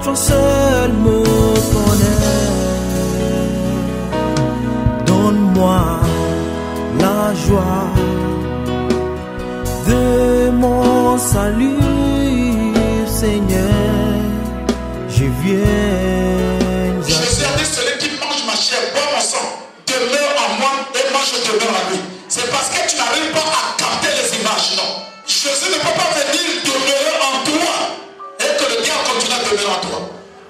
toi seul me connais. Donne-moi la joie de mon salut, Seigneur. Je viens. Jésus a dit, celui qui mange ma chair, boit mon sang, demeure en moi et moi je demeure en lui. C'est parce que tu n'arrives pas à capter les images, non. Jésus ne peut pas venir demeurer en toi et que le diable continue à demeurer en toi.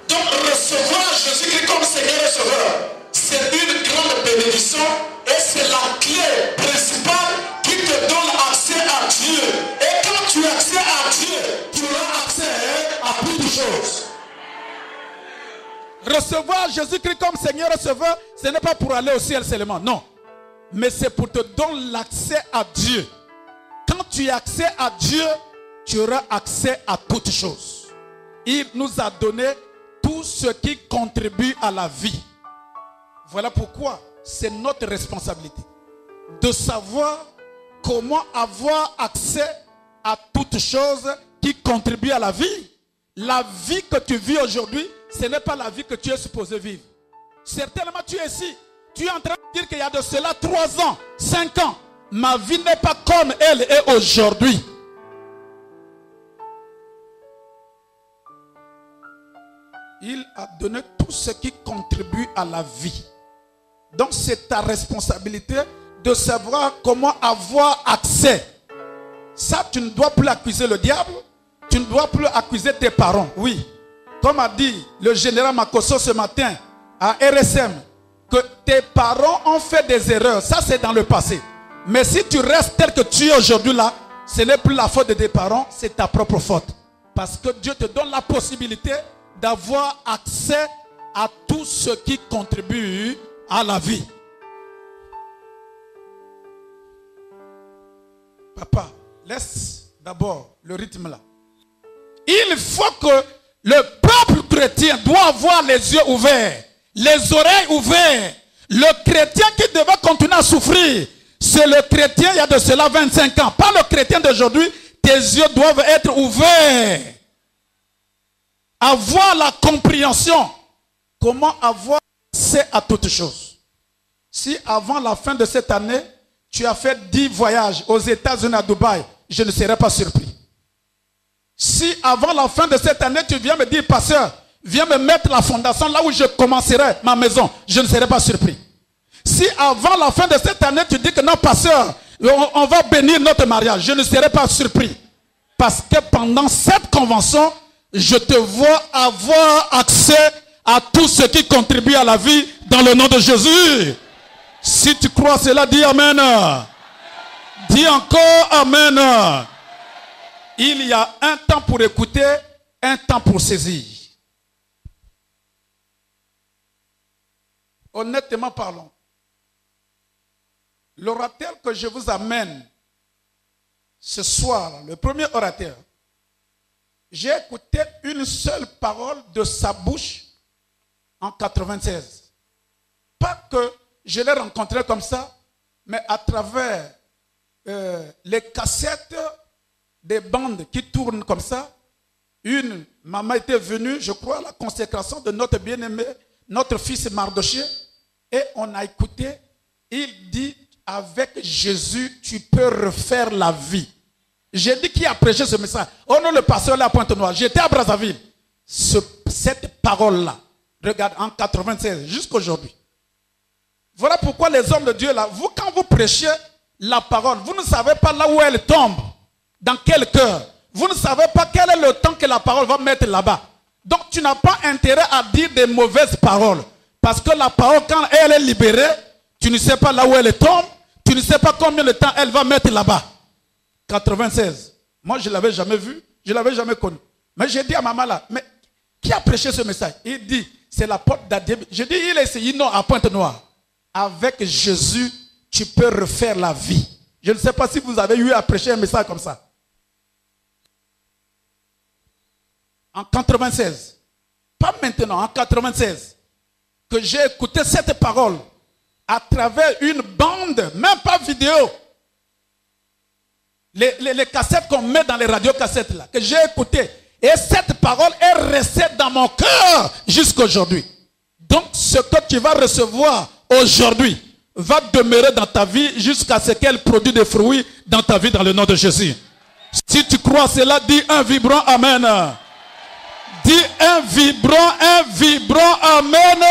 Donc recevoir Jésus-Christ comme Seigneur et Sauveur, c'est une grande bénédiction et c'est la clé principale qui te donne accès à Dieu. Et quand tu as accès à Dieu, tu auras accès à beaucoup de choses. Recevoir Jésus-Christ comme Seigneur et Sauveur, ce n'est pas pour aller au ciel seulement, non. Mais c'est pour te donner l'accès à Dieu. Quand tu as accès à Dieu, tu auras accès à toutes choses. Il nous a donné tout ce qui contribue à la vie. Voilà pourquoi c'est notre responsabilité de savoir comment avoir accès à toutes choses qui contribuent à la vie. La vie que tu vis aujourd'hui, ce n'est pas la vie que tu es supposé vivre. Certainement tu es ici. Tu es en train de dire qu'il y a de cela 3 ans, 5 ans. Ma vie n'est pas comme elle est aujourd'hui. Il a donné tout ce qui contribue à la vie. Donc c'est ta responsabilité de savoir comment avoir accès. Ça, tu ne dois plus accuser le diable. Tu ne dois plus accuser tes parents. Oui. Comme a dit le général Makosso ce matin à RSM, que tes parents ont fait des erreurs. Ça, c'est dans le passé. Mais si tu restes tel que tu es aujourd'hui là, ce n'est plus la faute de tes parents, c'est ta propre faute. Parce que Dieu te donne la possibilité d'avoir accès à tout ce qui contribue à la vie. Papa, laisse d'abord le rythme là. Il faut que le peuple chrétien doit avoir les yeux ouverts, les oreilles ouvertes. Le chrétien qui devait continuer à souffrir, c'est le chrétien il y a de cela 25 ans. Pas le chrétien d'aujourd'hui. Tes yeux doivent être ouverts. Avoir la compréhension. Comment avoir accès à toutes choses. Si avant la fin de cette année, tu as fait 10 voyages aux États-Unis à Dubaï, je ne serais pas surpris. Si avant la fin de cette année, tu viens me dire, pasteur, viens me mettre la fondation là où je commencerai ma maison, je ne serai pas surpris. Si avant la fin de cette année, tu dis que non, pasteur, on va bénir notre mariage, je ne serai pas surpris. Parce que pendant cette convention, je te vois avoir accès à tout ce qui contribue à la vie dans le nom de Jésus. Si tu crois cela, dis Amen. Dis encore Amen. Il y a un temps pour écouter, un temps pour saisir. Honnêtement parlons. L'orateur que je vous amène ce soir, le premier orateur, j'ai écouté une seule parole de sa bouche en 96. Pas que je l'ai rencontré comme ça, mais à travers les cassettes des bandes qui tournent comme ça. Une maman était venue, je crois, à la consécration de notre bien-aimé, notre fils Mardoché, et on a écouté. Il dit, avec Jésus, tu peux refaire la vie. J'ai dit qui a prêché ce message. Oh non, le pasteur là à Pointe-Noire. J'étais à Brazzaville. Cette parole-là, regarde, en 96, jusqu'aujourd'hui. Voilà pourquoi les hommes de Dieu là, vous, quand vous prêchez la parole, vous ne savez pas là où elle tombe. Dans quel cœur? Vous ne savez pas quel est le temps que la parole va mettre là-bas. Donc tu n'as pas intérêt à dire des mauvaises paroles. Parce que la parole, quand elle est libérée, tu ne sais pas là où elle tombe. Tu ne sais pas combien de temps elle va mettre là-bas. 96. Moi, je ne l'avais jamais vu. Je ne l'avais jamais connu. Mais j'ai dit à maman là, mais qui a prêché ce message? Il dit, c'est la porte d'Adib. Je dis, il est ici, non, à Pointe-Noire. Avec Jésus, tu peux refaire la vie. Je ne sais pas si vous avez eu à prêcher un message comme ça. En 96. Pas maintenant, en 96. Que j'ai écouté cette parole à travers une bande, même pas vidéo. Les cassettes qu'on met dans les radiocassettes là, que j'ai écouté. Et cette parole est restée dans mon cœur jusqu'à aujourd'hui. Donc, ce que tu vas recevoir aujourd'hui va demeurer dans ta vie jusqu'à ce qu'elle produise des fruits dans ta vie dans le nom de Jésus. Si tu crois cela, dis un vibrant Amen. Dis un vibrant Amen.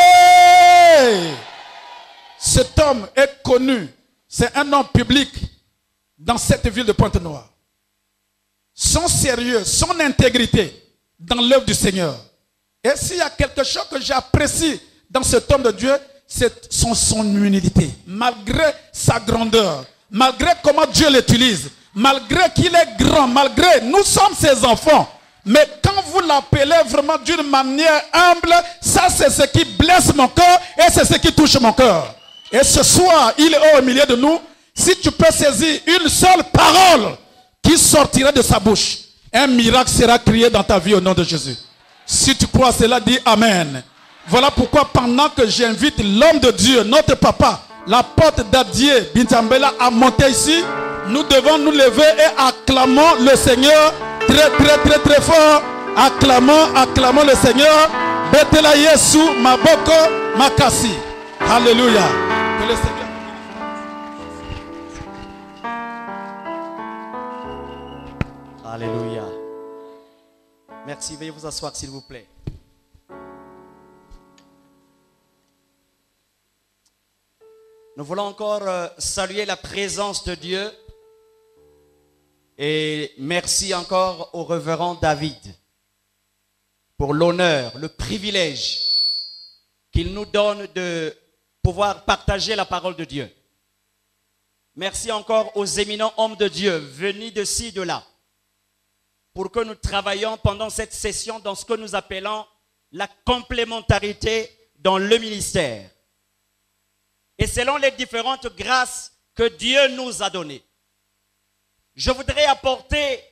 Cet homme est connu. C'est un homme public dans cette ville de Pointe-Noire. Son sérieux, son intégrité dans l'œuvre du Seigneur. Et s'il y a quelque chose que j'apprécie dans cet homme de Dieu, c'est son humilité. Malgré sa grandeur, malgré comment Dieu l'utilise, malgré qu'il est grand, malgré nous sommes ses enfants. Mais quand vous l'appelez vraiment d'une manière humble, ça c'est ce qui blesse mon cœur et c'est ce qui touche mon cœur. Et ce soir, il est au milieu de nous. Si tu peux saisir une seule parole qui sortira de sa bouche, un miracle sera créé dans ta vie au nom de Jésus. Si tu crois cela, dis Amen. Voilà pourquoi pendant que j'invite l'homme de Dieu, notre papa, l'apôtre Dadier Bintambela à monter ici, nous devons nous lever et acclamons le Seigneur très fort. Acclamons le Seigneur. Betela Yesu Maboko Makasi. Alléluia. Que le Seigneur. Alléluia. Merci. Veuillez vous asseoir s'il vous plaît. Nous voulons encore saluer la présence de Dieu. Et merci encore au révérend David pour l'honneur, le privilège qu'il nous donne de pouvoir partager la parole de Dieu. Merci encore aux éminents hommes de Dieu venus de ci, de là, pour que nous travaillions pendant cette session dans ce que nous appelons la complémentarité dans le ministère. Et selon les différentes grâces que Dieu nous a données. Je voudrais apporter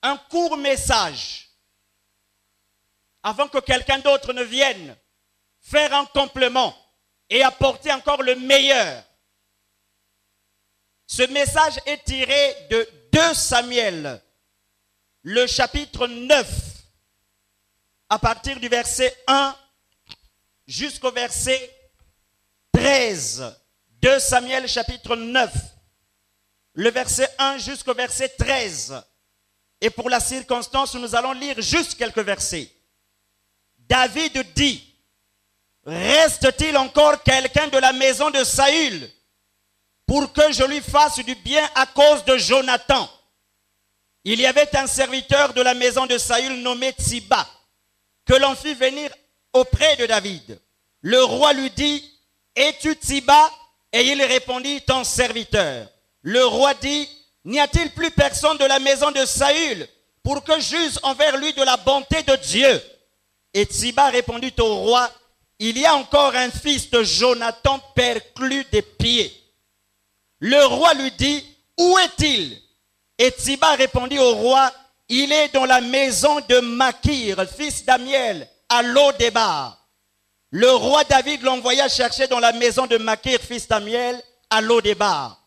un court message avant que quelqu'un d'autre ne vienne faire un complément et apporter encore le meilleur. Ce message est tiré de 2 Samuel, le chapitre 9, à partir du verset 1 jusqu'au verset 13. 2 Samuel chapitre 9. Le verset 1 jusqu'au verset 13. Et pour la circonstance, nous allons lire juste quelques versets. David dit, reste-t-il encore quelqu'un de la maison de Saül pour que je lui fasse du bien à cause de Jonathan? Il y avait un serviteur de la maison de Saül nommé Tsiba, que l'on fit venir auprès de David. Le roi lui dit, es-tu Tsiba? Et il répondit, ton serviteur. Le roi dit, n'y a-t-il plus personne de la maison de Saül pour que j'use envers lui de la bonté de Dieu? Et Tsiba répondit au roi, il y a encore un fils de Jonathan perclus des pieds. Le roi lui dit, où est-il? Et Tsiba répondit au roi, il est dans la maison de Makir, fils d'Amiel, à Lo-Débar. Le roi David l'envoya chercher dans la maison de Makir, fils d'Amiel, à Lo-Débar.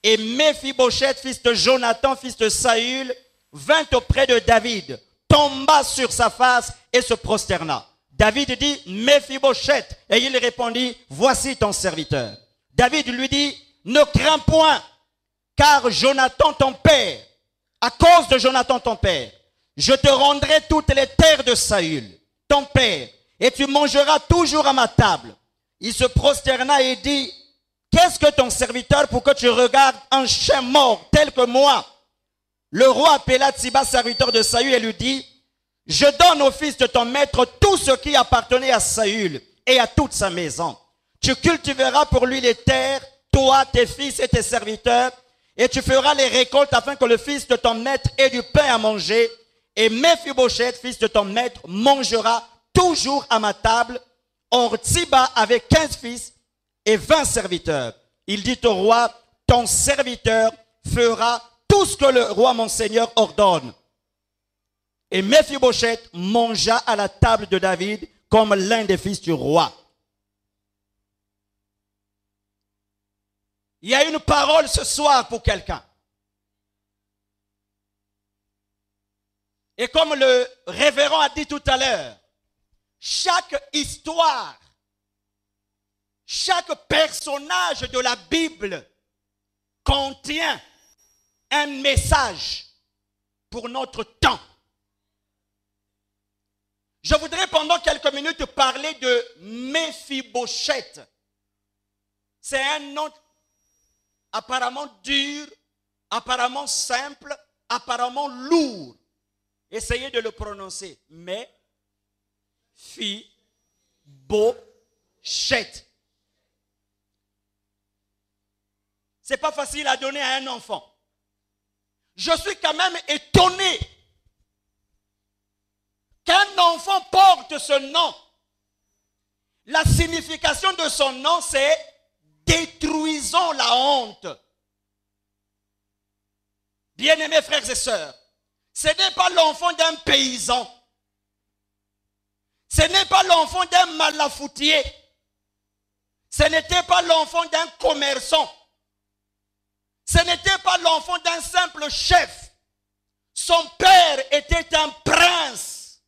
Et Mephibosheth, fils de Jonathan, fils de Saül, vint auprès de David, tomba sur sa face et se prosterna. David dit, Mephibosheth, et il répondit, voici ton serviteur. David lui dit, ne crains point, car Jonathan ton père, à cause de Jonathan ton père, je te rendrai toutes les terres de Saül, ton père, et tu mangeras toujours à ma table. Il se prosterna et dit, qu'est-ce que ton serviteur pour que tu regardes un chien mort tel que moi? Le roi appela Tsiba, serviteur de Saül, et lui dit, je donne au fils de ton maître tout ce qui appartenait à Saül et à toute sa maison. Tu cultiveras pour lui les terres, toi, tes fils et tes serviteurs, et tu feras les récoltes afin que le fils de ton maître ait du pain à manger. Et Mephibosheth, fils de ton maître, mangera toujours à ma table. Or, Tsiba avait 15 fils et 20 serviteurs. Il dit au roi, ton serviteur fera tout ce que le roi mon seigneur ordonne. Et Mephibosheth mangea à la table de David comme l'un des fils du roi. Il y a une parole ce soir pour quelqu'un. Et comme le révérend a dit tout à l'heure, chaque histoire, chaque personnage de la Bible contient un message pour notre temps. Je voudrais pendant quelques minutes parler de Méphibosheth. C'est un nom apparemment dur, apparemment simple, apparemment lourd. Essayez de le prononcer. Méphibosheth. C'est pas facile à donner à un enfant. Je suis quand même étonné qu'un enfant porte ce nom. La signification de son nom, c'est détruisons la honte. Bien-aimés frères et sœurs, ce n'est pas l'enfant d'un paysan. Ce n'est pas l'enfant d'un malafoutier. Ce n'était pas l'enfant d'un commerçant. Ce n'était pas l'enfant d'un simple chef. Son père était un prince.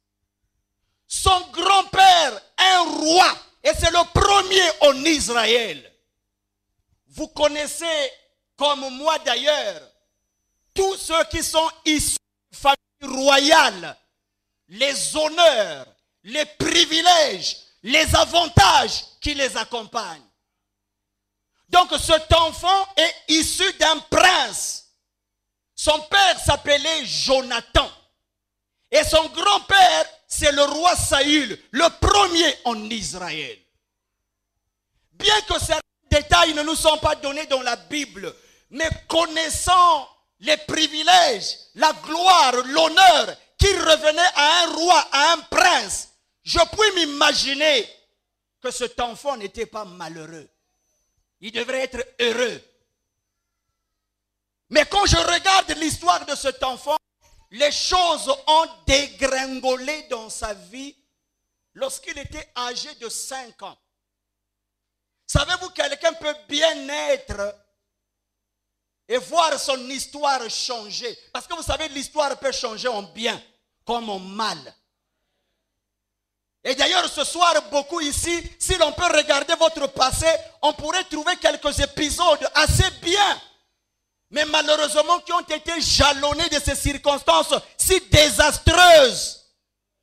Son grand-père, un roi. Et c'est le premier en Israël. Vous connaissez, comme moi d'ailleurs, tous ceux qui sont issus de famille royale, les honneurs, les privilèges, les avantages qui les accompagnent. Donc cet enfant est issu d'un prince. Son père s'appelait Jonathan. Et son grand-père, c'est le roi Saül, le premier en Israël. Bien que certains détails ne nous sont pas donnés dans la Bible, mais connaissant les privilèges, la gloire, l'honneur qui revenait à un roi, à un prince, je puis m'imaginer que cet enfant n'était pas malheureux. Il devrait être heureux. Mais quand je regarde l'histoire de cet enfant, les choses ont dégringolé dans sa vie lorsqu'il était âgé de 5 ans. Savez-vous, quelqu'un peut bien naître et voir son histoire changer. Parce que vous savez, l'histoire peut changer en bien comme en mal. Et d'ailleurs, ce soir, beaucoup ici, si l'on peut regarder votre passé, on pourrait trouver quelques épisodes assez bien. Mais malheureusement, qui ont été jalonnés de ces circonstances si désastreuses.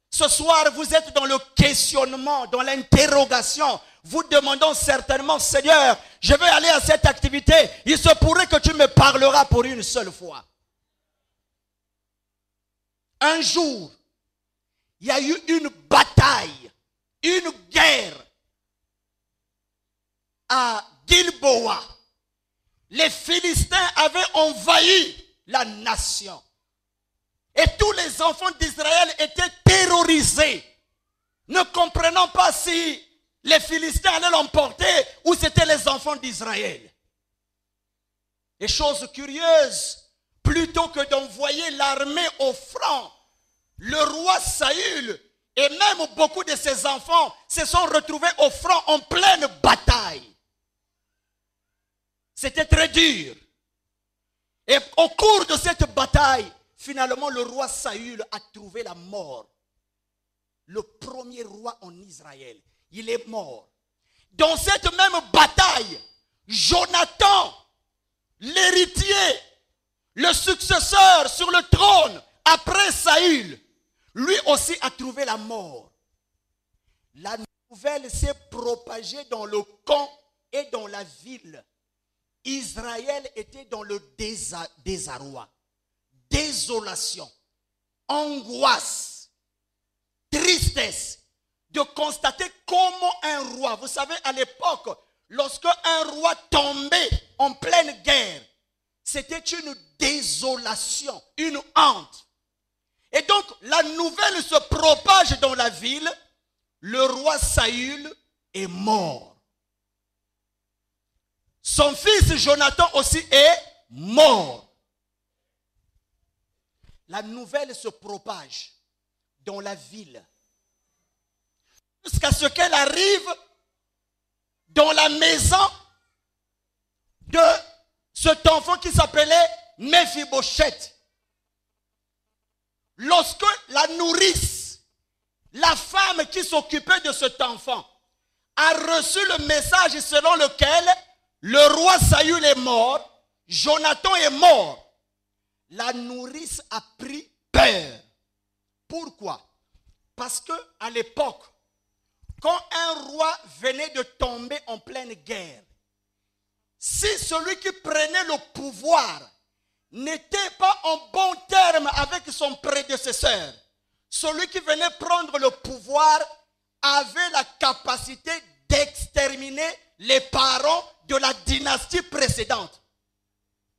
Ce soir, vous êtes dans le questionnement, dans l'interrogation. Vous demandant certainement, Seigneur, je vais aller à cette activité. Il se pourrait que tu me parleras pour une seule fois. Un jour, il y a eu une bataille, une guerre à Gilboa. Les Philistins avaient envahi la nation. Et tous les enfants d'Israël étaient terrorisés, ne comprenant pas si les Philistins allaient l'emporter ou c'était les enfants d'Israël. Et chose curieuse, plutôt que d'envoyer l'armée au front, le roi Saül et même beaucoup de ses enfants se sont retrouvés au front en pleine bataille. C'était très dur. Et au cours de cette bataille, finalement, le roi Saül a trouvé la mort. Le premier roi en Israël, il est mort. Dans cette même bataille, Jonathan, l'héritier, le successeur sur le trône après Saül, lui aussi a trouvé la mort. La nouvelle s'est propagée dans le camp et dans la ville. Israël était dans le désarroi, désolation, angoisse, tristesse de constater comment un roi, vous savez à l'époque, lorsque un roi tombait en pleine guerre, c'était une désolation, une honte. Et donc la nouvelle se propage dans la ville, le roi Saül est mort. Son fils Jonathan aussi est mort. La nouvelle se propage dans la ville jusqu'à ce qu'elle arrive dans la maison de cet enfant qui s'appelait Méphibosheth. lorsque la nourrice, la femme qui s'occupait de cet enfant, a reçu le message selon lequel le roi Saül est mort, Jonathan est mort, la nourrice a pris peur. Pourquoi? Parce qu'à l'époque, quand un roi venait de tomber en pleine guerre, si celui qui prenait le pouvoir n'était pas en bon terme avec son prédécesseur, celui qui venait prendre le pouvoir avait la capacité d'exterminer les parents de la dynastie précédente.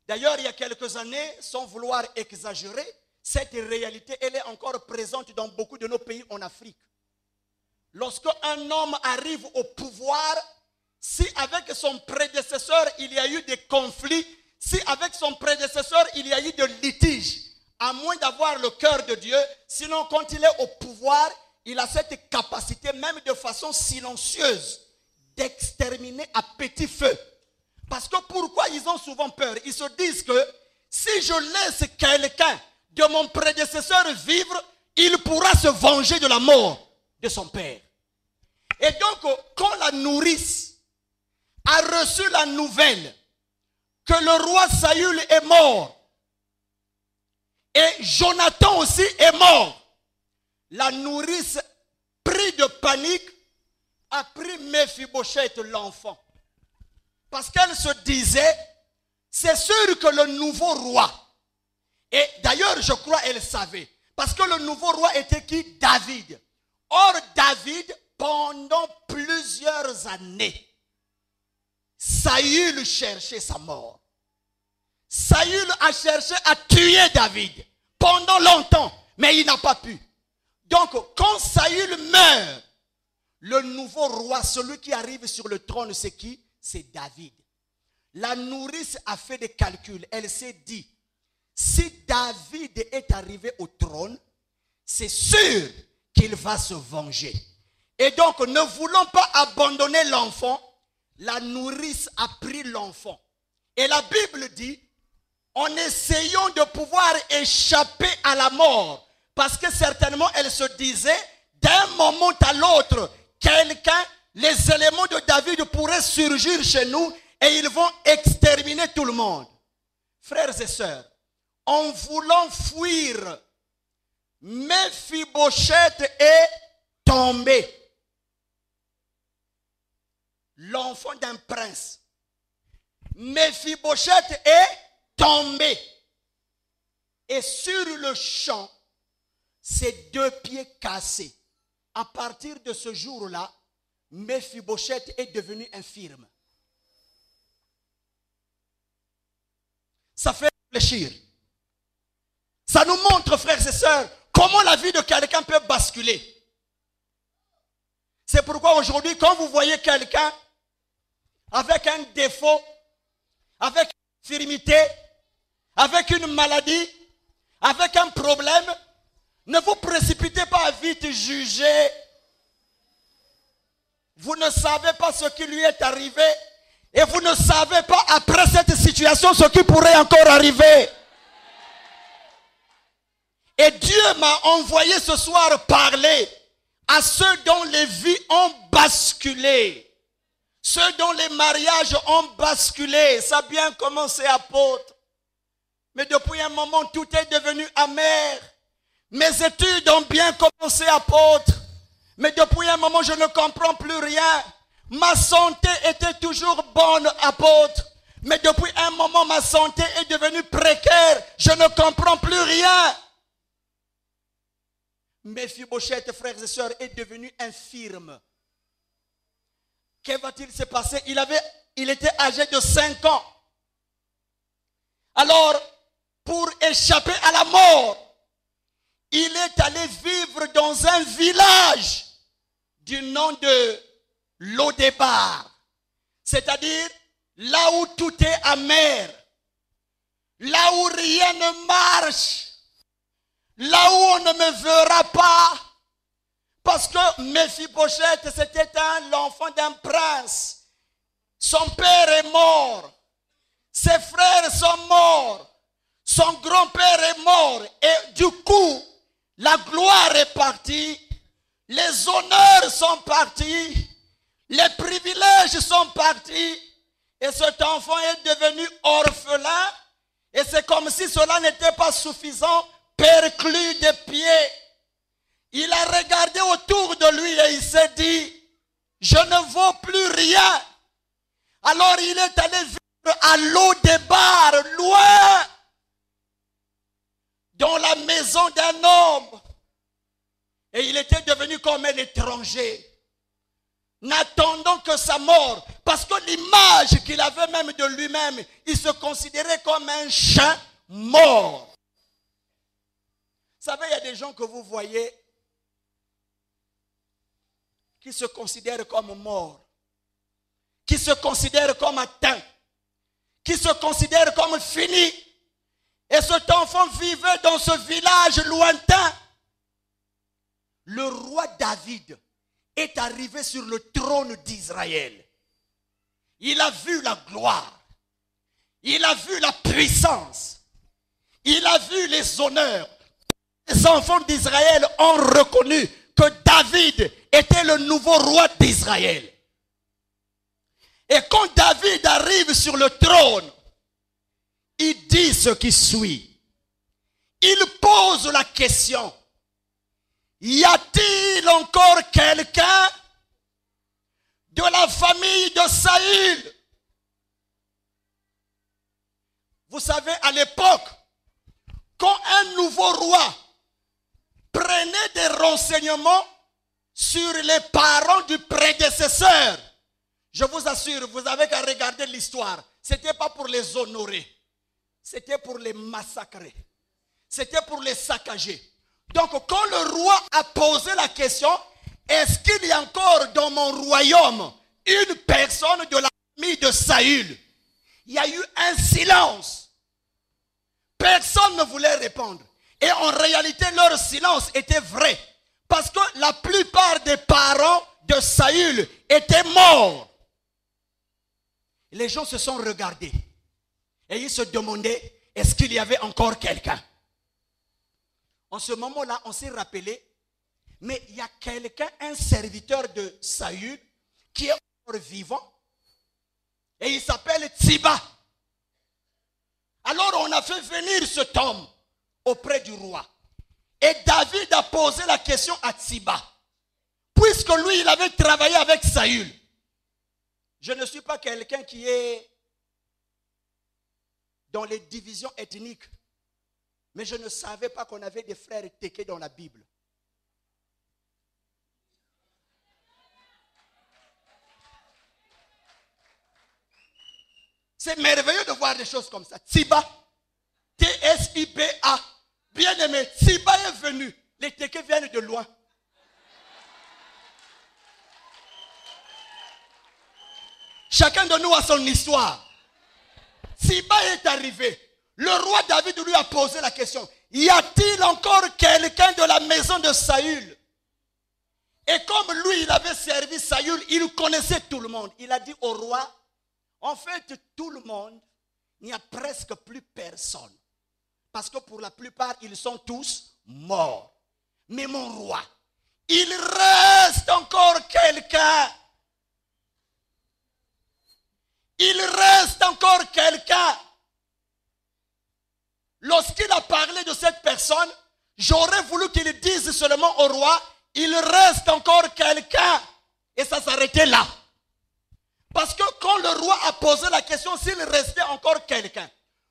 D'ailleurs, il y a quelques années, sans vouloir exagérer, cette réalité, elle est encore présente dans beaucoup de nos pays en Afrique. Lorsqu'un homme arrive au pouvoir, si avec son prédécesseur il y a eu des conflits, si avec son prédécesseur il y a eu des litiges, à moins d'avoir le cœur de Dieu, sinon quand il est au pouvoir, il a cette capacité, même de façon silencieuse, d'exterminer à petit feu. Parce que pourquoi ils ont souvent peur? Ils se disent que si je laisse quelqu'un de mon prédécesseur vivre, il pourra se venger de la mort de son père. Et donc, quand la nourrice a reçu la nouvelle que le roi Saül est mort et Jonathan aussi est mort, la nourrice, pris de panique, a pris Méphibosheth, l'enfant. Parce qu'elle se disait, c'est sûr que le nouveau roi, et d'ailleurs je crois elle savait, parce que le nouveau roi était qui? David. Or David, pendant plusieurs années, Saül cherchait sa mort. Saül a cherché à tuer David pendant longtemps, mais il n'a pas pu. Donc, quand Saül meurt, le nouveau roi, celui qui arrive sur le trône, c'est qui? C'est David. La nourrice a fait des calculs. Elle s'est dit, si David est arrivé au trône, c'est sûr qu'il va se venger. Et donc, ne voulant pas abandonner l'enfant, la nourrice a pris l'enfant. Et la Bible dit, en essayant de pouvoir échapper à la mort, parce que certainement elle se disait, d'un moment à l'autre, les éléments de David pourraient surgir chez nous et ils vont exterminer tout le monde. Frères et sœurs, en voulant fuir, Méphibosheth est tombé. L'enfant d'un prince. Méphibosheth est tombé. Et sur le champ, ses 2 pieds cassés. À partir de ce jour-là, Méphibosheth est devenu infirme. Ça fait réfléchir. Ça nous montre, frères et sœurs, comment la vie de quelqu'un peut basculer. C'est pourquoi aujourd'hui, quand vous voyez quelqu'un avec un défaut, avec une infirmité, avec une maladie, avec un problème, ne vous précipitez pas à vite juger. Vous ne savez pas ce qui lui est arrivé et vous ne savez pas après cette situation ce qui pourrait encore arriver. Et Dieu m'a envoyé ce soir parler à ceux dont les vies ont basculé, ceux dont les mariages ont basculé. Ça a bien commencé, apôtre, mais depuis un moment tout est devenu amer. Mes études ont bien commencé, apôtre, mais depuis un moment je ne comprends plus rien. Ma santé était toujours bonne, apôtre, mais depuis un moment ma santé est devenue précaire. Je ne comprends plus rien. Méphibosheth, frères et sœurs, est devenu infirme. Que va-t-il se passer? Il était âgé de 5 ans. Alors, pour échapper à la mort, il est allé vivre dans un village du nom de Lodébar. C'est-à-dire là où tout est amer, là où rien ne marche, là où on ne me verra pas. Parce que Méphibosheth, c'était l'enfant d'un prince. Son père est mort. Ses frères sont morts. Son grand-père est mort. Et du coup, La gloire est partie. Les honneurs sont partis. Les privilèges sont partis. Et cet enfant est devenu orphelin. Et c'est comme si cela n'était pas suffisant. Perclus des pieds. Il a regardé autour de lui et il s'est dit, je ne vaux plus rien. Alors il est allé vivre à l'O-Débar, loin, dans la maison d'un homme. Et il était devenu comme un étranger, n'attendant que sa mort. Parce que l'image qu'il avait même de lui-même, il se considérait comme un chien mort. Vous savez, il y a des gens que vous voyez qui se considèrent comme morts, qui se considèrent comme atteints, qui se considèrent comme finis. Et cet enfant vivait dans ce village lointain. Le roi David est arrivé sur le trône d'Israël. Il a vu la gloire. Il a vu la puissance. Il a vu les honneurs. Les enfants d'Israël ont reconnu que David était le nouveau roi d'Israël. Et quand David arrive sur le trône, il dit ce qui suit. Il pose la question, y a-t-il encore quelqu'un de la famille de Saül? Vous savez, à l'époque, quand un nouveau roi prenait des renseignements sur les parents du prédécesseur, je vous assure, vous avez qu'à regarder l'histoire. Ce n'était pas pour les honorer. C'était pour les massacrer. C'était pour les saccager. Donc, quand le roi a posé la question, est-ce qu'il y a encore dans mon royaume une personne de la famille de Saül? Il y a eu un silence. Personne ne voulait répondre. Et en réalité, leur silence était vrai. Parce que la plupart des parents de Saül étaient morts. Les gens se sont regardés. Et ils se demandaient, est-ce qu'il y avait encore quelqu'un? En ce moment-là, on s'est rappelé, mais il y a quelqu'un, un serviteur de Saül, qui est encore vivant. Et il s'appelle Tsiba. Alors on a fait venir cet homme auprès du roi. Et David a posé la question à Tsiba. Puisque lui, il avait travaillé avec Saül. Je ne suis pas quelqu'un qui est dans les divisions ethniques. Mais je ne savais pas qu'on avait des frères téqués dans la Bible. C'est merveilleux de voir des choses comme ça. Tsiba, T-S-I-B-A. Bien aimé, Tsiba est venu. Les téqués viennent de loin. Chacun de nous a son histoire. Tsiba est arrivé. Le roi David lui a posé la question. Y a-t-il encore quelqu'un de la maison de Saül? Et comme lui, il avait servi Saül, il connaissait tout le monde. Il a dit au roi, en fait, tout le monde, il n'y a presque plus personne. Parce que pour la plupart, ils sont tous morts. Mais mon roi, il reste encore quelqu'un. Il reste encore quelqu'un. Lorsqu'il a parlé de cette personne, j'aurais voulu qu'il dise seulement au roi, il reste encore quelqu'un. Et ça s'arrêtait là. Parce que quand le roi a posé la question s'il restait encore quelqu'un,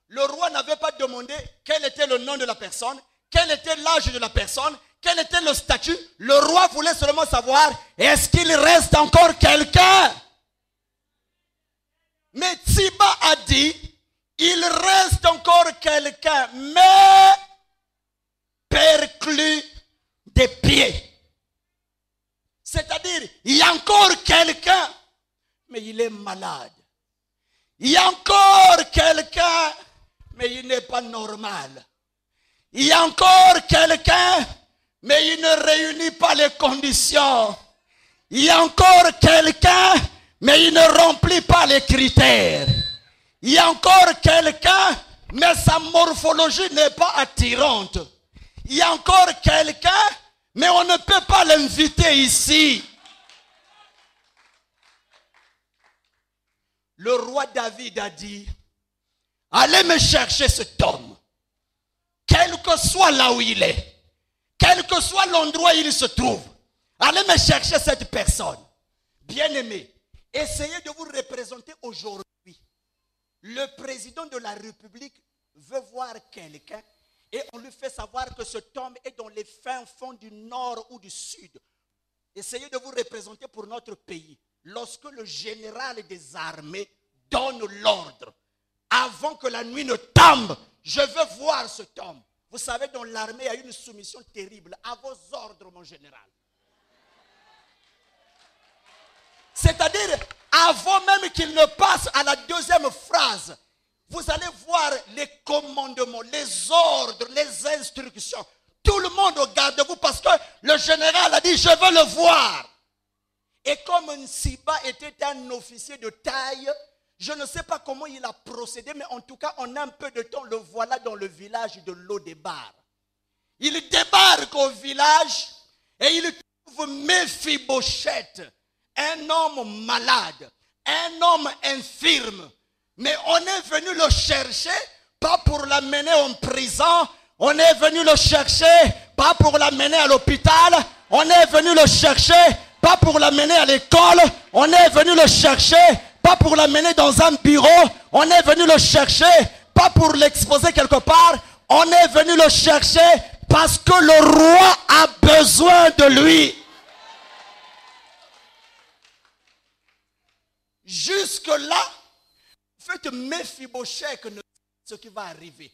le roi n'avait pas demandé quel était le nom de la personne, quel était l'âge de la personne, quel était le statut. Le roi voulait seulement savoir, est-ce qu'il reste encore quelqu'un? Mais Tsiba a dit, il reste encore quelqu'un, mais perclus des pieds. C'est-à-dire, il y a encore quelqu'un, mais il est malade. Il y a encore quelqu'un, mais il n'est pas normal. Il y a encore quelqu'un, mais il ne réunit pas les conditions. Il y a encore quelqu'un, mais il ne remplit pas les critères. Il y a encore quelqu'un, mais sa morphologie n'est pas attirante. Il y a encore quelqu'un, mais on ne peut pas l'inviter ici. Le roi David a dit, allez me chercher cet homme, quel que soit là où il est, quel que soit l'endroit où il se trouve. Allez me chercher cette personne. Bien-aimé, essayez de vous représenter aujourd'hui. Le président de la République veut voir quelqu'un et on lui fait savoir que cet homme est dans les fins fonds du nord ou du sud. Essayez de vous représenter pour notre pays. Lorsque le général des armées donne l'ordre, avant que la nuit ne tombe, je veux voir cet homme. Vous savez, dans l'armée, il y a une soumission terrible. À vos ordres, mon général. C'est-à-dire, avant même qu'il ne passe à la deuxième phrase, vous allez voir les commandements, les ordres, les instructions. Tout le monde regarde-vous parce que le général a dit, je veux le voir. Et comme Nsiba était un officier de taille, je ne sais pas comment il a procédé, mais en tout cas, en un peu de temps, le voilà dans le village de Lodébar. Il débarque au village et il trouve Méphibosheth, un homme malade, un homme infirme. Mais on est venu le chercher, pas pour l'amener en prison, on est venu le chercher, pas pour l'amener à l'hôpital, on est venu le chercher, pas pour l'amener à l'école, on est venu le chercher, pas pour l'amener dans un bureau, on est venu le chercher, pas pour l'exposer quelque part, on est venu le chercher parce que le roi a besoin de lui. Jusque-là, faites Méphibosheth ne sait ce qui va arriver.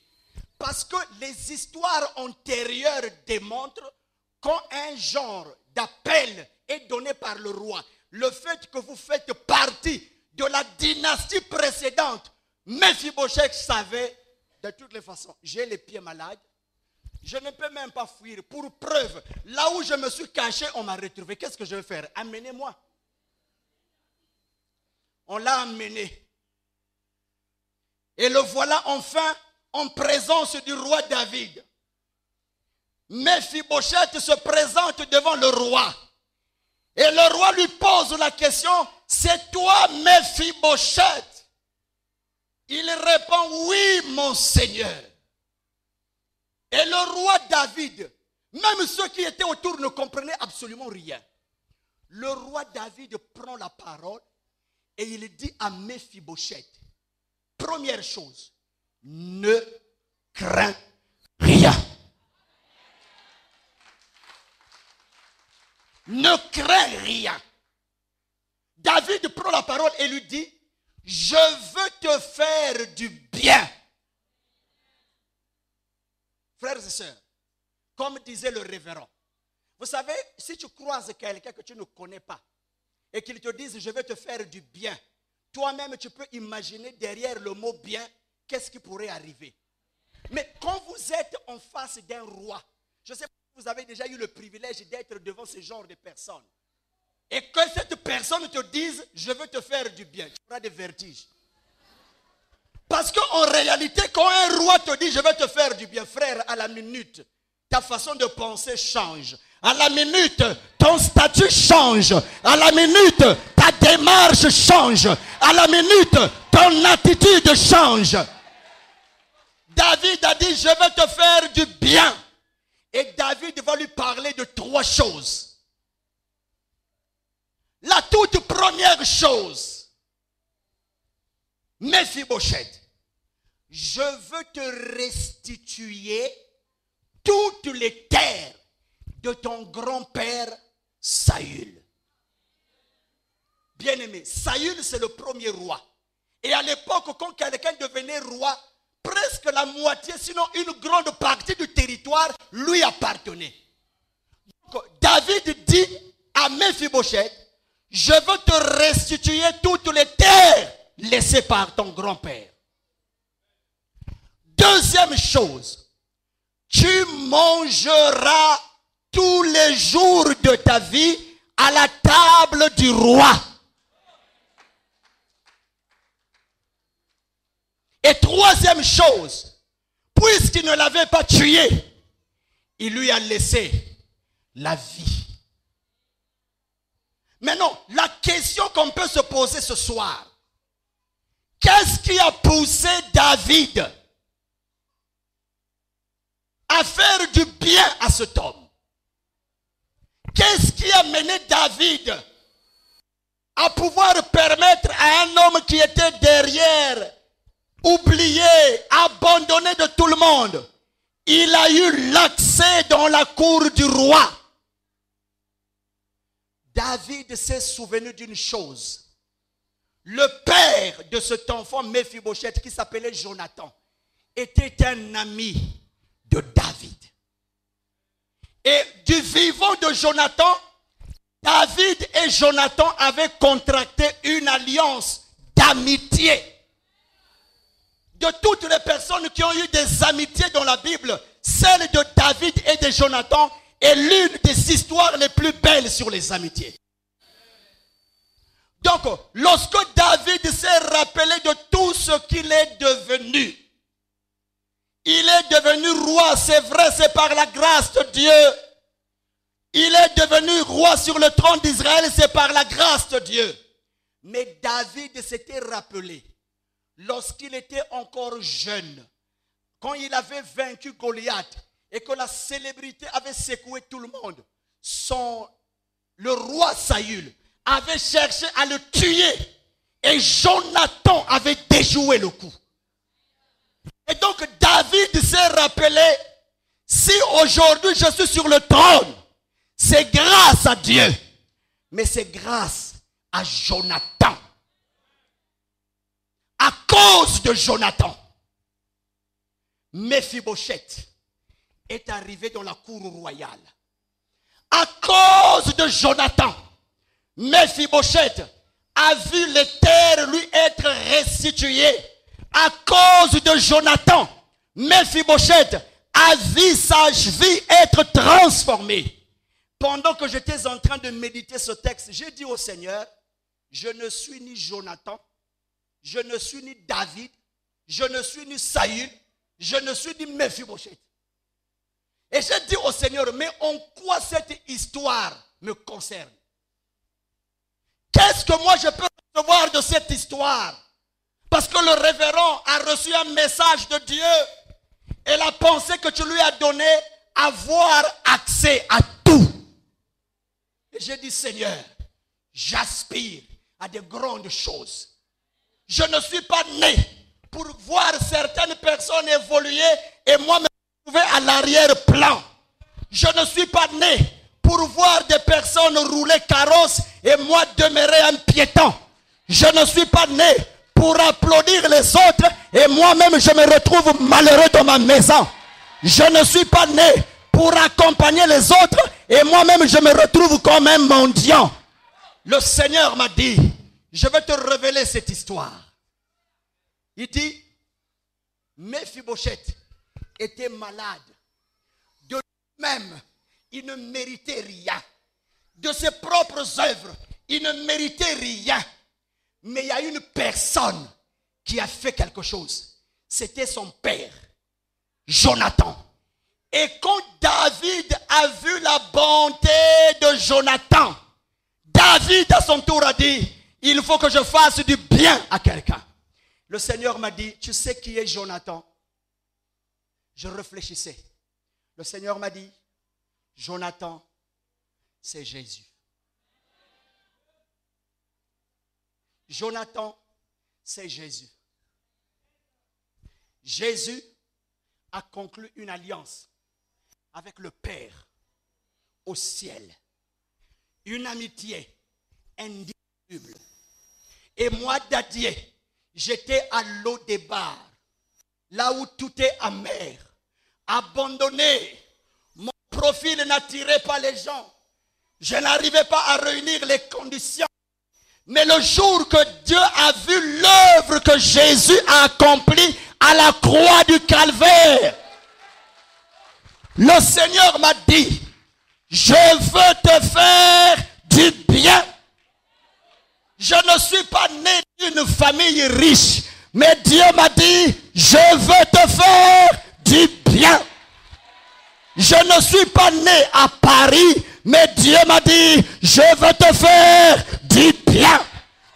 Parce que les histoires antérieures démontrent quand un genre d'appel est donné par le roi, le fait que vous faites partie de la dynastie précédente, Méphibosheth savait, de toutes les façons, j'ai les pieds malades, je ne peux même pas fuir. Pour preuve, là où je me suis caché, on m'a retrouvé. Qu'est-ce que je vais faire? Amenez-moi. On l'a amené. Et le voilà enfin en présence du roi David. Méphibosheth se présente devant le roi. Et le roi lui pose la question, c'est toi Méphibosheth? Il répond, oui mon Seigneur. Et le roi David, même ceux qui étaient autour ne comprenaient absolument rien. Le roi David prend la parole et il dit à Méphibosheth, première chose, ne crains rien. Ne crains rien. David prend la parole et lui dit, je veux te faire du bien. Frères et sœurs, comme disait le révérend, vous savez, si tu croises quelqu'un que tu ne connais pas et qu'il te dise, je vais te faire du bien, toi-même tu peux imaginer derrière le mot bien, qu'est-ce qui pourrait arriver. Mais quand vous êtes en face d'un roi, je sais pas si vous avez déjà eu le privilège d'être devant ce genre de personnes, et que cette personne te dise, je veux te faire du bien, tu auras des vertiges. Parce qu'en réalité, quand un roi te dit, je vais te faire du bien, frère, à la minute, ta façon de penser change. À la minute, ton statut change. À la minute, ta démarche change. À la minute, ton attitude change. David a dit, je vais te faire du bien. Et David va lui parler de trois choses. La toute première chose, Méphibosheth, je veux te restituer toutes les terres de ton grand-père Saül. Bien-aimé, Saül c'est le premier roi. Et à l'époque, quand quelqu'un devenait roi, presque la moitié, sinon une grande partie du territoire lui appartenait. Donc, David dit à Méphibosheth, je veux te restituer toutes les terres laissées par ton grand-père. Deuxième chose, tu mangeras tous les jours de ta vie à la table du roi. Et troisième chose, puisqu'il ne l'avait pas tué, il lui a laissé la vie. Maintenant, la question qu'on peut se poser ce soir, qu'est-ce qui a poussé David à faire du bien à cet homme? Qu'est-ce qui a mené David à pouvoir permettre à un homme qui était derrière, oublié, abandonné de tout le monde, il a eu l'accès dans la cour du roi? David s'est souvenu d'une chose. Le père de cet enfant, Mephibosheth, qui s'appelait Jonathan, était un ami de David. Et du vivant de Jonathan, David et Jonathan avaient contracté une alliance d'amitié. De toutes les personnes qui ont eu des amitiés dans la Bible, celle de David et de Jonathan est l'une des histoires les plus belles sur les amitiés. Donc, lorsque David s'est rappelé de tout ce qu'il est devenu, il est devenu roi, c'est vrai, c'est par la grâce de Dieu. Il est devenu roi sur le trône d'Israël, c'est par la grâce de Dieu. Mais David s'était rappelé, lorsqu'il était encore jeune, quand il avait vaincu Goliath et que la célébrité avait secoué tout le monde, le roi Saül avait cherché à le tuer et Jonathan avait déjoué le coup. Et donc David s'est rappelé, si aujourd'hui je suis sur le trône, c'est grâce à Dieu, mais c'est grâce à Jonathan. À cause de Jonathan, Mephibosheth est arrivé dans la cour royale. À cause de Jonathan, Mephibosheth a vu les terres lui être restituées. À cause de Jonathan, Mephibosheth a vu sa vie être transformée. Pendant que j'étais en train de méditer ce texte, j'ai dit au Seigneur, je ne suis ni Jonathan, je ne suis ni David, je ne suis ni Saül, je ne suis ni Mephibosheth. Et j'ai dit au Seigneur, mais en quoi cette histoire me concerne? Qu'est-ce que moi je peux recevoir de cette histoire? Parce que le révérend a reçu un message de Dieu et la pensée que tu lui as donnée, avoir accès à tout. Et j'ai dit, Seigneur, j'aspire à de grandes choses. Je ne suis pas né pour voir certaines personnes évoluer et moi me trouver à l'arrière-plan. Je ne suis pas né pour voir des personnes rouler carrosse et moi demeurer un piéton. Je ne suis pas né pour applaudir les autres et moi-même je me retrouve malheureux dans ma maison. Je ne suis pas né pour accompagner les autres et moi-même je me retrouve comme un mendiant. Le Seigneur m'a dit, je vais te révéler cette histoire. Il dit, Mephibosheth était malade. De lui-même, il ne méritait rien. De ses propres œuvres, il ne méritait rien. Mais il y a une personne qui a fait quelque chose. C'était son père, Jonathan. Et quand David a vu la bonté de Jonathan, David à son tour a dit, il faut que je fasse du bien à quelqu'un. Le Seigneur m'a dit, tu sais qui est Jonathan? Je réfléchissais. Le Seigneur m'a dit, Jonathan, c'est Jésus. Jonathan, c'est Jésus. Jésus a conclu une alliance avec le Père au ciel. Une amitié indissoluble. Et moi, Dadier, j'étais à Lo-Débar, là où tout est amer, abandonné. Mon profil n'attirait pas les gens. Je n'arrivais pas à réunir les conditions. Mais le jour que Dieu a vu l'œuvre que Jésus a accomplie à la croix du Calvaire, le Seigneur m'a dit, je veux te faire du bien. Je ne suis pas né d'une famille riche, mais Dieu m'a dit, je veux te faire du bien. Je ne suis pas né à Paris, mais Dieu m'a dit, je veux te faire du bien.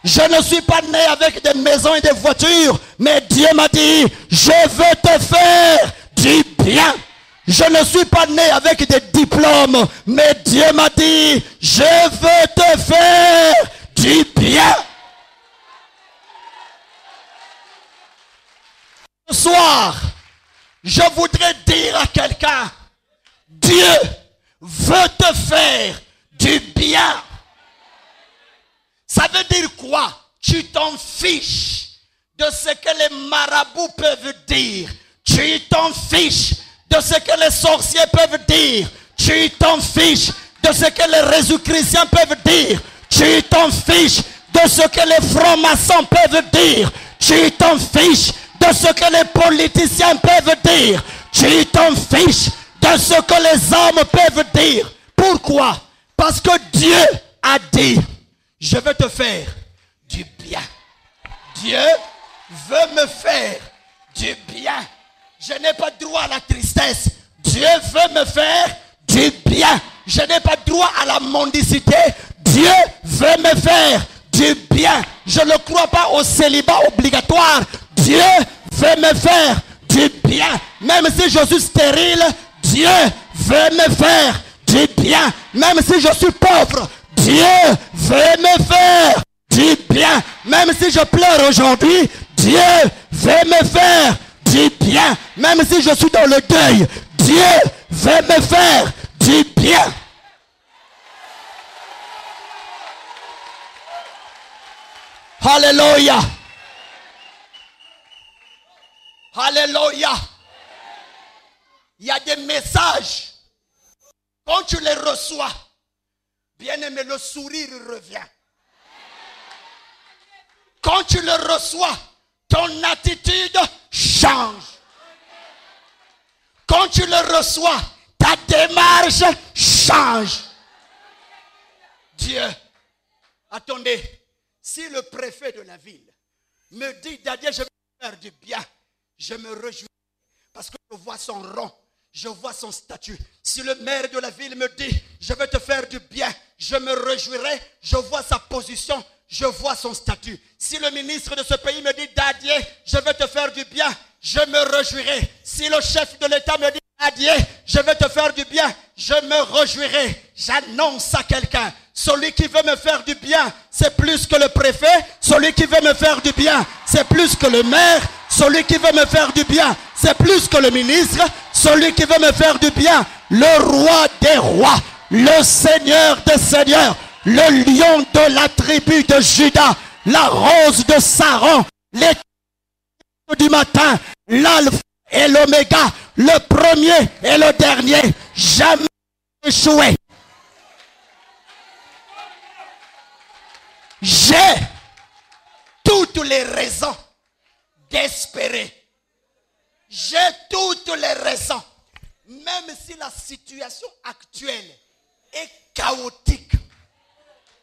Je ne suis pas né avec des maisons et des voitures, mais Dieu m'a dit, je veux te faire du bien. Je ne suis pas né avec des diplômes, mais Dieu m'a dit, je veux te faire du bien. Ce soir, je voudrais dire à quelqu'un, Dieu veut te faire du bien. Ça veut dire quoi? Tu t'en fiches de ce que les marabouts peuvent dire. Tu t'en fiches de ce que les sorciers peuvent dire. Tu t'en fiches de ce que les résurrectionnés peuvent dire. Tu t'en fiches de ce que les francs-maçons peuvent dire. Tu t'en fiches de ce que les politiciens peuvent dire. Tu t'en fiches de ce que les hommes peuvent dire. Pourquoi? Parce que Dieu a dit, je veux te faire du bien. Dieu veut me faire du bien. Je n'ai pas droit à la tristesse. Dieu veut me faire du bien. Je n'ai pas droit à la mendicité. Dieu veut me faire du bien. Je ne crois pas au célibat obligatoire. Dieu veut me faire du bien. Même si je suis stérile, Dieu veut me faire du bien. Même si je suis pauvre, Dieu veut me faire du bien. Même si je pleure aujourd'hui, Dieu veut me faire du bien. Même si je suis dans le deuil, Dieu veut me faire du bien. Alléluia. Alléluia. Il y a des messages. Quand tu les reçois, bien-aimé, le sourire revient. Quand tu le reçois, ton attitude change. Quand tu le reçois, ta démarche change. Dieu, attendez, si le préfet de la ville me dit, Daddy, je vais faire du bien, je me réjouis parce que je vois son rang, je vois son statut. Si le maire de la ville me dit, je vais te faire du bien, je me réjouirai, je vois sa position, je vois son statut. Si le ministre de ce pays me dit, Daddy, je vais te faire du bien, je me réjouirai. Si le chef de l'État me dit, Daddy, je vais te faire du bien, je me réjouirai. J'annonce à quelqu'un, celui qui veut me faire du bien, c'est plus que le préfet. Celui qui veut me faire du bien, c'est plus que le maire. Celui qui veut me faire du bien, c'est plus que le ministre. Celui qui veut me faire du bien, le roi des rois, le seigneur des seigneurs, le lion de la tribu de Juda, la rose de Saron, l'étoile du matin, l'alpha et l'oméga, le premier et le dernier, jamais échoué. J'ai toutes les raisons d'espérer. J'ai toutes les raisons, même si la situation actuelle est chaotique.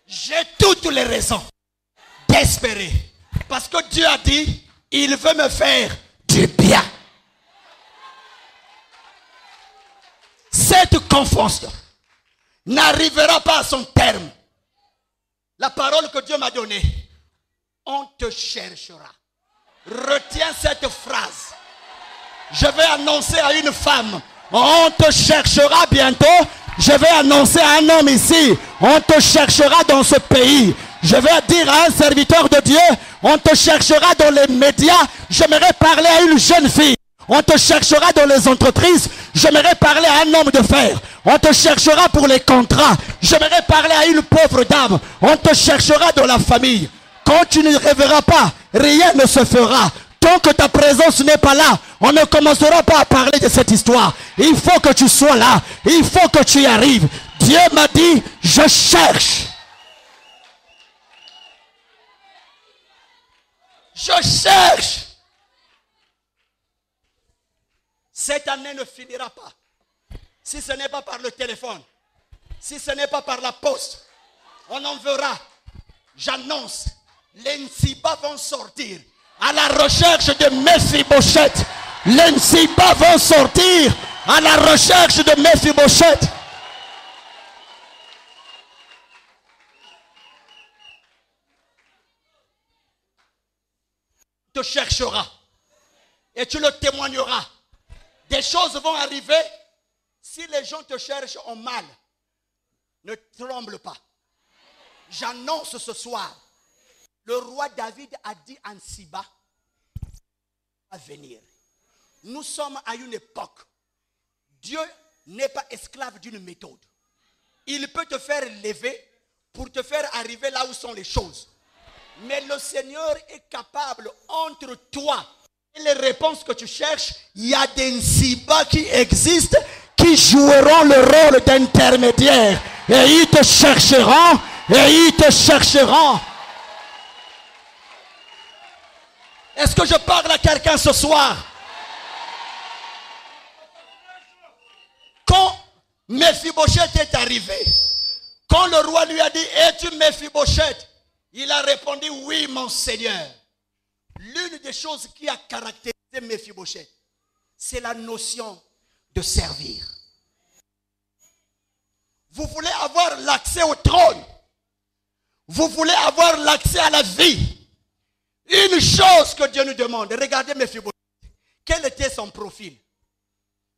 J'ai toutes les raisons d'espérer. Parce que Dieu a dit, il veut me faire du bien. Cette conférence n'arrivera pas à son terme. La parole que Dieu m'a donnée, on te cherchera. Retiens cette phrase. Je vais annoncer à une femme, on te cherchera bientôt. Je vais annoncer à un homme ici, on te cherchera dans ce pays. Je vais dire à un serviteur de Dieu, on te cherchera dans les médias. J'aimerais parler à une jeune fille. On te cherchera dans les entreprises. J'aimerais parler à un homme de fer. On te cherchera pour les contrats. J'aimerais parler à une pauvre dame. On te cherchera dans la famille. Quand tu ne rêveras pas, rien ne se fera. Tant que ta présence n'est pas là, on ne commencera pas à parler de cette histoire. Il faut que tu sois là. Il faut que tu y arrives. Dieu m'a dit, je cherche. Je cherche. Cette année ne finira pas. Si ce n'est pas par le téléphone, si ce n'est pas par la poste, on en verra. J'annonce, les Nsiba vont sortir à la recherche de Mephibosheth. Les Nsiba vont sortir à la recherche de Mephibosheth. Te cherchera et tu le témoigneras. Des choses vont arriver. Si les gens te cherchent en mal, ne tremble pas. J'annonce ce soir, le roi David a dit à Siba, à venir. Nous sommes à une époque. Dieu n'est pas esclave d'une méthode. Il peut te faire lever pour te faire arriver là où sont les choses. Mais le Seigneur est capable, entre toi et les réponses que tu cherches, il y a des Siba qui existent, qui joueront le rôle d'intermédiaire. Et ils te chercheront, et ils te chercheront. Est-ce que je parle à quelqu'un ce soir? Quand Mephibosheth est arrivé, quand le roi lui a dit, es-tu Mephibosheth? Il a répondu, oui mon Seigneur. L'une des choses qui a caractérisé Mephibosheth, c'est la notion de servir. Vous voulez avoir l'accès au trône. Vous voulez avoir l'accès à la vie. Une chose que Dieu nous demande, regardez Mephibosheth. Quel était son profil?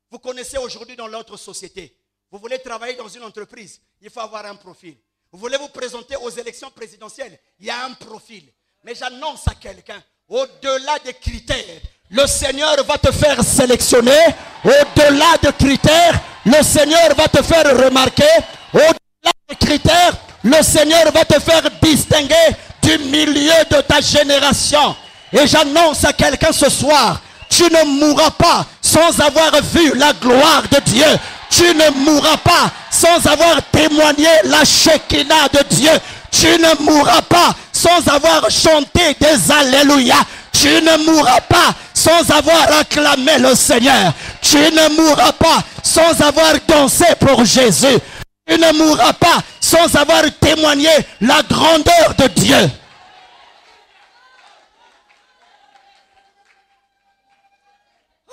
Vous connaissez aujourd'hui dans notre société, vous voulez travailler dans une entreprise, il faut avoir un profil. Vous voulez vous présenter aux élections présidentielles, il y a un profil. Mais j'annonce à quelqu'un, au-delà des critères, le Seigneur va te faire sélectionner. Au-delà des critères, le Seigneur va te faire remarquer. Au-delà des critères, le Seigneur va te faire distinguer du milieu de ta génération. Et j'annonce à quelqu'un ce soir, tu ne mourras pas sans avoir vu la gloire de Dieu. Tu ne mourras pas sans avoir témoigné la Shekinah de Dieu. Tu ne mourras pas sans avoir chanté des Alléluia. Tu ne mourras pas sans avoir acclamé le Seigneur. Tu ne mourras pas sans avoir dansé pour Jésus. Tu ne mourras pas sans avoir témoigné la grandeur de Dieu.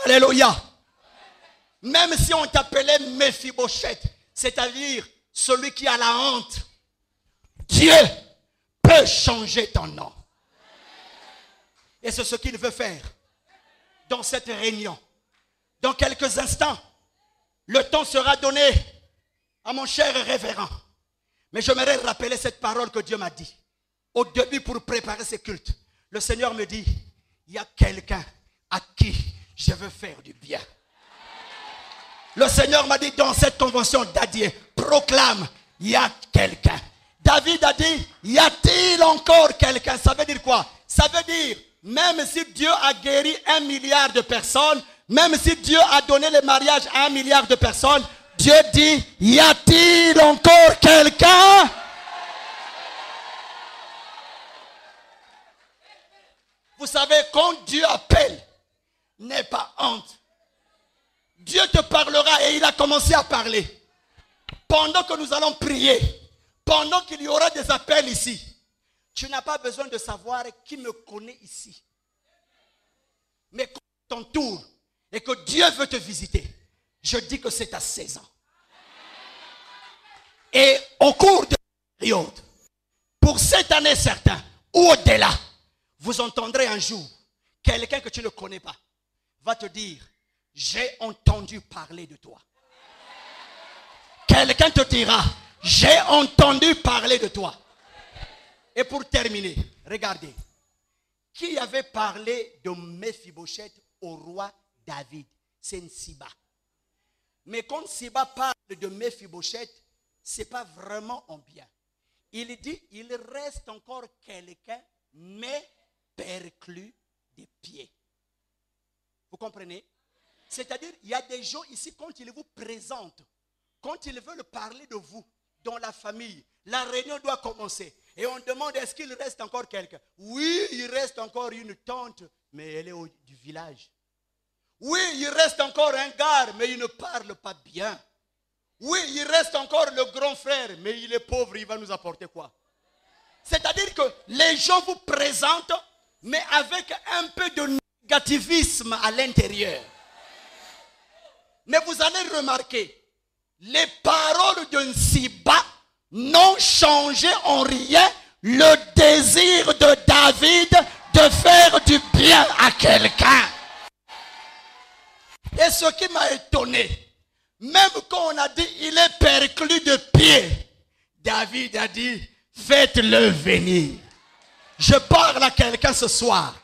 Alléluia. Même si on t'appelait Mephibosheth, c'est-à-dire celui qui a la honte, Dieu peut changer ton nom. Et c'est ce qu'il veut faire dans cette réunion. Dans quelques instants, le temps sera donné à mon cher révérend. Mais j'aimerais rappeler cette parole que Dieu m'a dit. Au début, pour préparer ce culte, le Seigneur me dit, il y a quelqu'un à qui je veux faire du bien. Le Seigneur m'a dit dans cette convention d'adieu, proclame, il y a quelqu'un. David a dit, y a-t-il encore quelqu'un? Ça veut dire quoi? Ça veut dire, même si Dieu a guéri 1 milliard de personnes, même si Dieu a donné le mariage à 1 milliard de personnes, Dieu dit, y a-t-il encore quelqu'un? Vous savez, quand Dieu appelle, n'aie pas honte. Dieu te parlera et il a commencé à parler. Pendant que nous allons prier, pendant qu'il y aura des appels ici, tu n'as pas besoin de savoir qui me connaît ici. Mais quand ton tour et que Dieu veut te visiter, je dis que c'est ta saison. Et au cours de cette période, pour cette année certaine, ou au-delà, vous entendrez un jour quelqu'un que tu ne connais pas va te dire, j'ai entendu parler de toi. Quelqu'un te dira, j'ai entendu parler de toi. Et pour terminer, regardez. Qui avait parlé de Mephibosheth au roi David? C'est Siba. Mais quand Siba parle de Mephibosheth, ce n'est pas vraiment en bien. Il dit, il reste encore quelqu'un, mais perclus des pieds. Vous comprenez? C'est-à-dire, il y a des gens ici, quand ils vous présentent, quand ils veulent parler de vous, dans la famille, la réunion doit commencer. Et on demande, est-ce qu'il reste encore quelqu'un? Oui, il reste encore une tante, mais elle est du village. Oui, il reste encore un gars, mais il ne parle pas bien. Oui, il reste encore le grand frère, mais il est pauvre, il va nous apporter quoi? C'est-à-dire que les gens vous présentent, mais avec un peu de négativisme à l'intérieur. Mais vous allez remarquer, les paroles de Nsiba n'ont changé en rien le désir de David de faire du bien à quelqu'un. Et ce qui m'a étonné, même quand on a dit il est perclus de pied, David a dit faites-le venir. Je parle à quelqu'un ce soir.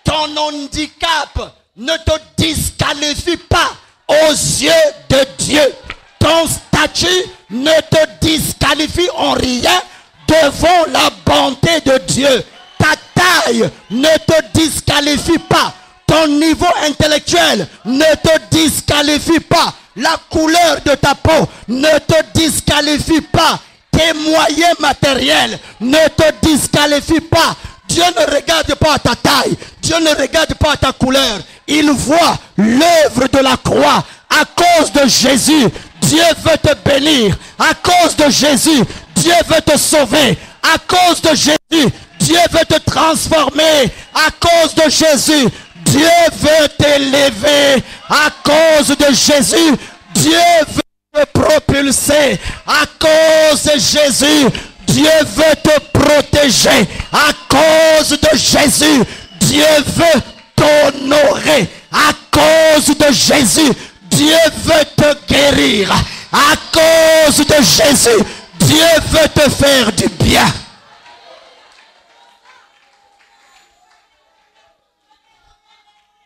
Ton handicap ne te disqualifie pas aux yeux de Dieu. Ton statut ne te disqualifie en rien devant la bonté de Dieu. Ta taille ne te disqualifie pas. Ton niveau intellectuel ne te disqualifie pas. La couleur de ta peau ne te disqualifie pas. Tes moyens matériels ne te disqualifient pas. Dieu ne regarde pas à ta taille. Dieu ne regarde pas à ta couleur. Il voit l'œuvre de la croix. À cause de Jésus, Dieu veut te bénir. À cause de Jésus, Dieu veut te sauver. À cause de Jésus, Dieu veut te transformer. À cause de Jésus, Dieu veut t'élever. À cause de Jésus, Dieu veut te propulser. À cause de Jésus, Dieu veut te protéger. À cause de Jésus, Dieu veut t'honorer. À cause de Jésus, Dieu veut te guérir. À cause de Jésus, Dieu veut te faire du bien.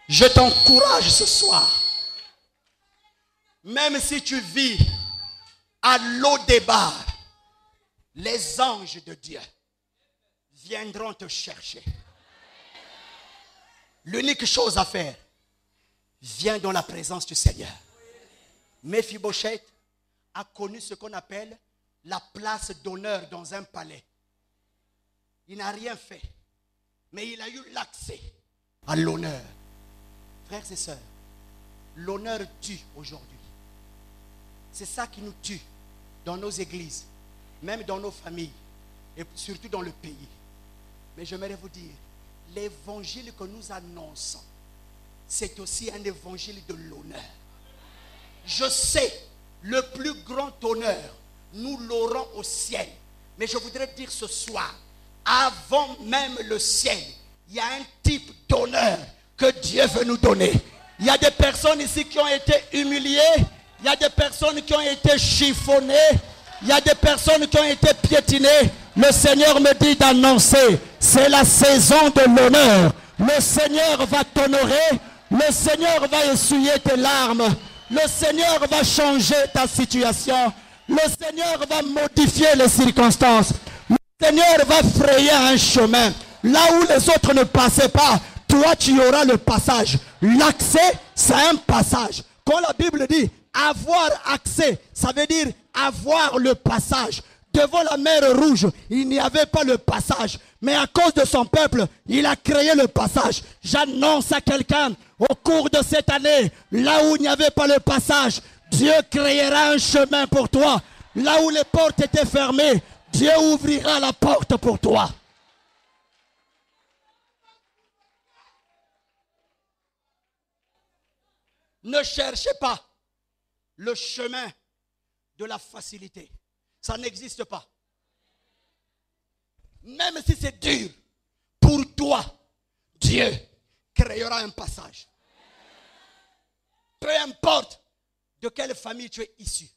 Je t'encourage ce soir. Même si tu vis à l'au-débat, les anges de Dieu viendront te chercher. L'unique chose à faire, viens dans la présence du Seigneur. Mephibosheth a connu ce qu'on appelle la place d'honneur dans un palais. Il n'a rien fait, mais il a eu l'accès à l'honneur. Frères et sœurs, l'honneur tue aujourd'hui. C'est ça qui nous tue dans nos églises, même dans nos familles et surtout dans le pays. Mais j'aimerais vous dire, l'évangile que nous annonçons, c'est aussi un évangile de l'honneur. Je sais, le plus grand honneur, nous l'aurons au ciel. Mais je voudrais dire ce soir, avant même le ciel, il y a un type d'honneur que Dieu veut nous donner. Il y a des personnes ici qui ont été humiliées. Il y a des personnes qui ont été chiffonnées. Il y a des personnes qui ont été piétinées. Le Seigneur me dit d'annoncer, c'est la saison de l'honneur. Le Seigneur va t'honorer. Le Seigneur va essuyer tes larmes. Le Seigneur va changer ta situation. Le Seigneur va modifier les circonstances. Le Seigneur va frayer un chemin. Là où les autres ne passaient pas, toi tu auras le passage. L'accès, c'est un passage. Quand la Bible dit avoir accès, ça veut dire avoir le passage. Devant la mer Rouge, il n'y avait pas le passage. Mais à cause de son peuple, il a créé le passage. J'annonce à quelqu'un, au cours de cette année, là où il n'y avait pas le passage, Dieu créera un chemin pour toi. Là où les portes étaient fermées, Dieu ouvrira la porte pour toi. Ne cherchez pas le chemin de la facilité. Ça n'existe pas. Même si c'est dur, pour toi, Dieu créera un passage. Peu importe de quelle famille tu es issu.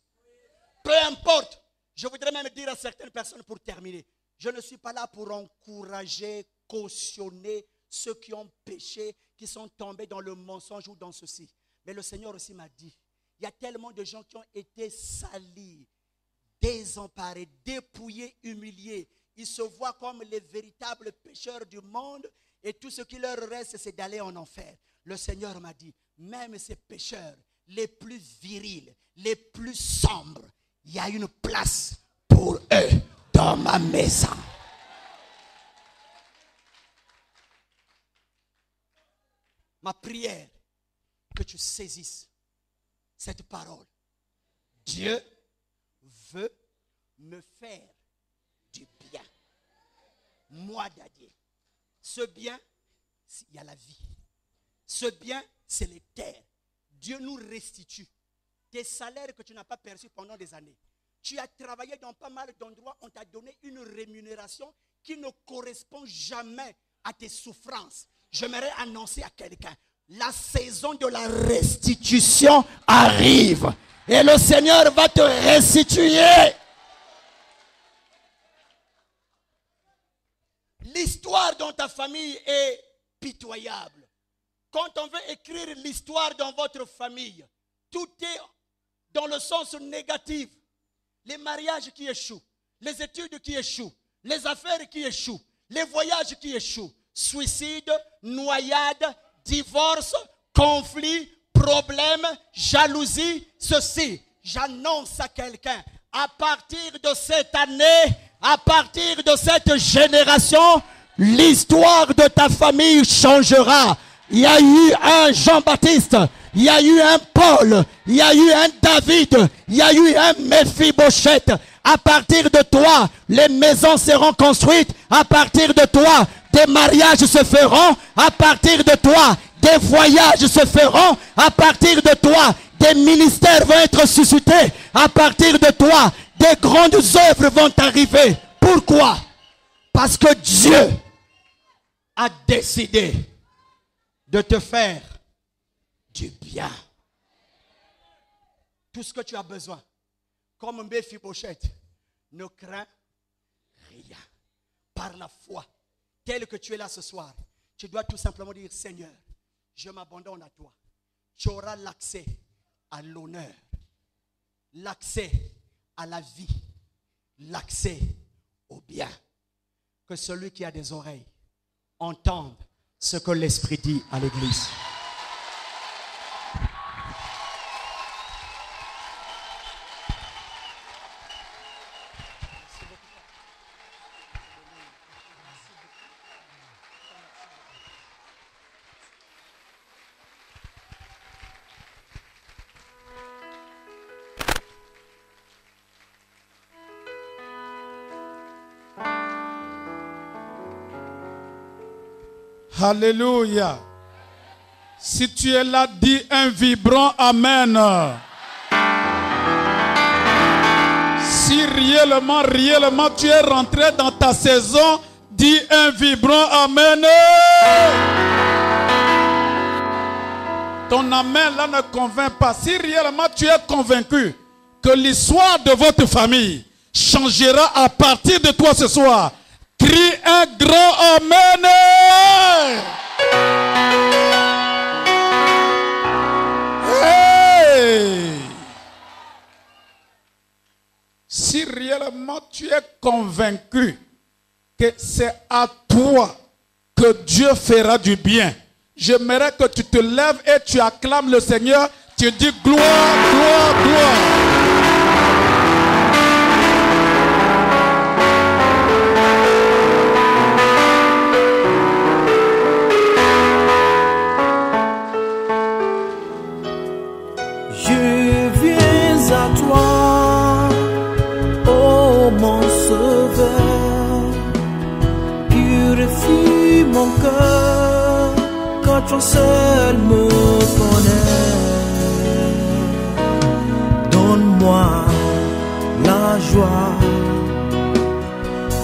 Peu importe. Je voudrais même dire à certaines personnes pour terminer. Je ne suis pas là pour encourager, cautionner ceux qui ont péché, qui sont tombés dans le mensonge ou dans ceci. Mais le Seigneur aussi m'a dit, il y a tellement de gens qui ont été salis, désemparés, dépouillés, humiliés. Ils se voient comme les véritables pécheurs du monde et tout ce qui leur reste, c'est d'aller en enfer. Le Seigneur m'a dit, même ces pécheurs les plus virils, les plus sombres, il y a une place pour eux dans ma maison. Ma prière, que tu saisisses cette parole. Dieu veut me faire du bien. Moi, Dadier. Ce bien, il y a la vie. Ce bien, c'est les terres. Dieu nous restitue des salaires que tu n'as pas perçus pendant des années. Tu as travaillé dans pas mal d'endroits, on t'a donné une rémunération qui ne correspond jamais à tes souffrances. J'aimerais annoncer à quelqu'un, la saison de la restitution arrive. Et le Seigneur va te restituer. L'histoire dans ta famille est pitoyable. Quand on veut écrire l'histoire dans votre famille, tout est dans le sens négatif. Les mariages qui échouent, les études qui échouent, les affaires qui échouent, les voyages qui échouent, suicide, noyade, divorce, conflit, problème, jalousie, ceci. J'annonce à quelqu'un, à partir de cette année, à partir de cette génération, l'histoire de ta famille changera. Il y a eu un Jean-Baptiste, il y a eu un Paul, il y a eu un David, il y a eu un Méphibosheth. À partir de toi, les maisons seront construites. À partir de toi, des mariages se feront. À partir de toi, des voyages se feront. À partir de toi, des ministères vont être suscités. À partir de toi, des grandes œuvres vont arriver. Pourquoi? Parce que Dieu a décidé de te faire du bien. Tout ce que tu as besoin, comme Méphibosheth, ne crains rien. Par la foi, tel que tu es là ce soir, tu dois tout simplement dire, Seigneur, je m'abandonne à toi. Tu auras l'accès à l'honneur, l'accès à la vie, l'accès au bien. Que celui qui a des oreilles entende ce que l'Esprit dit à l'Église. Alléluia. Si tu es là, dis un vibrant Amen. Si réellement tu es rentré dans ta saison, dis un vibrant Amen. Ton Amen là ne convainc pas. Si réellement tu es convaincu que l'histoire de votre famille changera à partir de toi ce soir, crie un grand Amen. Hey! Si réellement tu es convaincu que c'est à toi que Dieu fera du bien, j'aimerais que tu te lèves et tu acclames le Seigneur. Tu dis gloire, gloire, gloire. Purifie mon cœur quand ton seul me connaît. Donne-moi la joie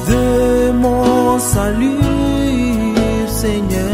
de mon salut, Seigneur.